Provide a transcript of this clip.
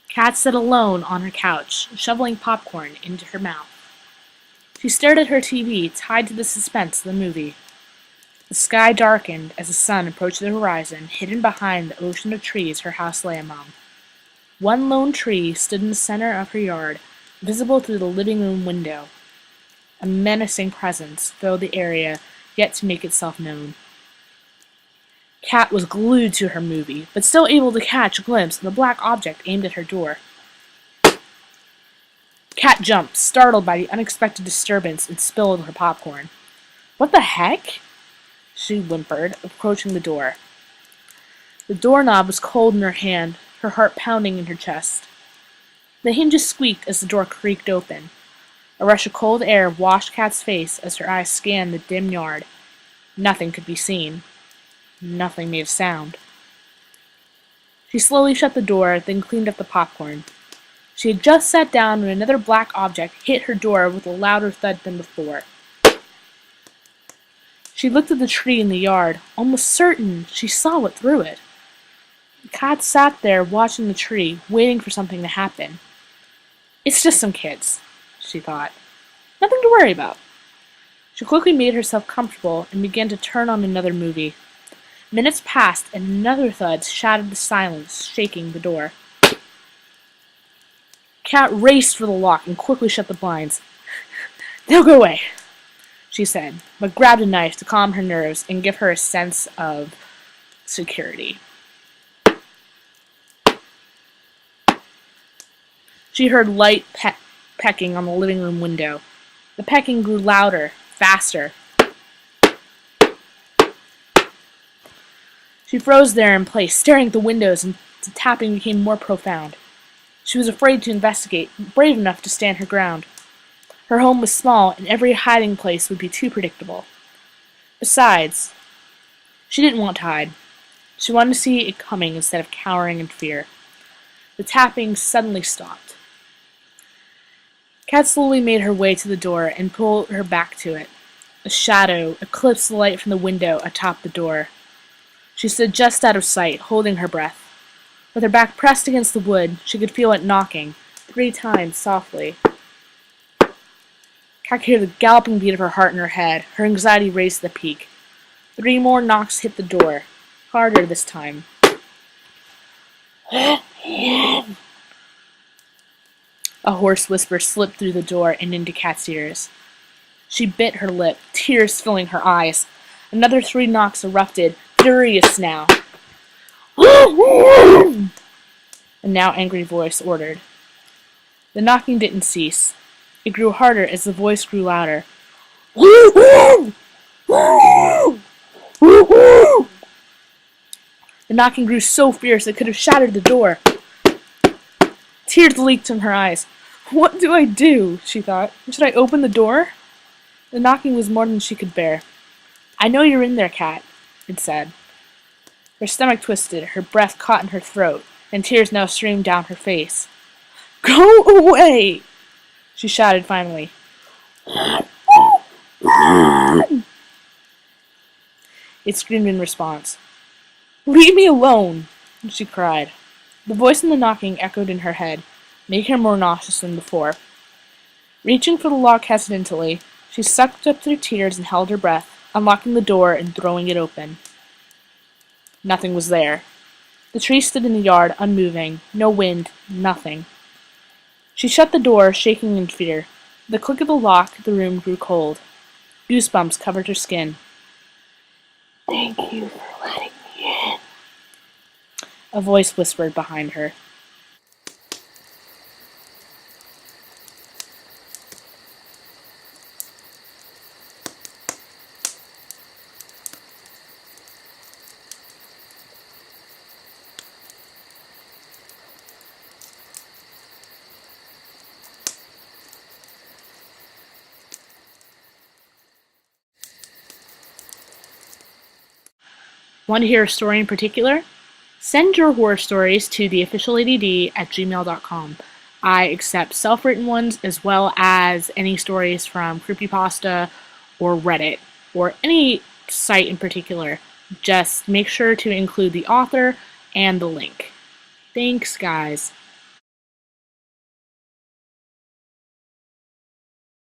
Kat sat alone on her couch, shoveling popcorn into her mouth. She stared at her TV, tied to the suspense of the movie. The sky darkened as the sun approached the horizon, hidden behind the ocean of trees her house lay among. One lone tree stood in the center of her yard, visible through the living room window. A menacing presence filled the area, yet to make itself known. Kat was glued to her movie, but still able to catch a glimpse of the black object aimed at her door. Kat jumped, startled by the unexpected disturbance, and spilled her popcorn. "What the heck?" she whimpered, approaching the door. The doorknob was cold in her hand, her heart pounding in her chest. The hinges squeaked as the door creaked open. A rush of cold air washed Kat's face as her eyes scanned the dim yard. Nothing could be seen. Nothing made a sound. She slowly shut the door, then cleaned up the popcorn. She had just sat down when another black object hit her door with a louder thud than before. She looked at the tree in the yard, almost certain she saw what threw it. Kat sat there watching the tree, waiting for something to happen. "It's just some kids," she thought. "Nothing to worry about." She quickly made herself comfortable and began to turn on another movie. Minutes passed and another thud shattered the silence, shaking the door. Kat raced for the lock and quickly shut the blinds. "Now go away," she said, but grabbed a knife to calm her nerves and give her a sense of security. She heard light pecking on the living room window. The pecking grew louder, faster. She froze there in place, staring at the windows, and the tapping became more profound. She was afraid to investigate, but brave enough to stand her ground. Her home was small, and every hiding place would be too predictable. Besides, she didn't want to hide. She wanted to see it coming instead of cowering in fear. The tapping suddenly stopped. Kat slowly made her way to the door and pulled her back to it. A shadow eclipsed the light from the window atop the door. She stood just out of sight, holding her breath. With her back pressed against the wood, she could feel it knocking, 3 times softly. Kat could hear the galloping beat of her heart in her head. Her anxiety raised to the peak. 3 more knocks hit the door, harder this time. A hoarse whisper slipped through the door and into Kat's ears. She bit her lip, tears filling her eyes. Another 3 knocks erupted, furious now. A now angry voice ordered. The knocking didn't cease. It grew harder as the voice grew louder. The knocking grew so fierce it could have shattered the door. Tears leaked from her eyes. "What do I do?" she thought. "Should I open the door?" The knocking was more than she could bear. "I know you're in there, Kat," it said. Her stomach twisted, her breath caught in her throat, and tears now streamed down her face. "Go away!" she shouted finally. It screamed in response. "Leave me alone!" she cried. The voice in the knocking echoed in her head, making her more nauseous than before. Reaching for the lock hesitantly, she sucked up her tears and held her breath, unlocking the door and throwing it open. Nothing was there. The tree stood in the yard, unmoving, no wind, nothing. She shut the door, shaking in fear. The click of the lock, the room grew cold. Goosebumps covered her skin. "Thank you for letting me in," a voice whispered behind her. Want to hear a story in particular? Send your horror stories to theofficialadd@gmail.com. I accept self-written ones as well as any stories from Creepypasta or Reddit or any site in particular. Just make sure to include the author and the link. Thanks, guys.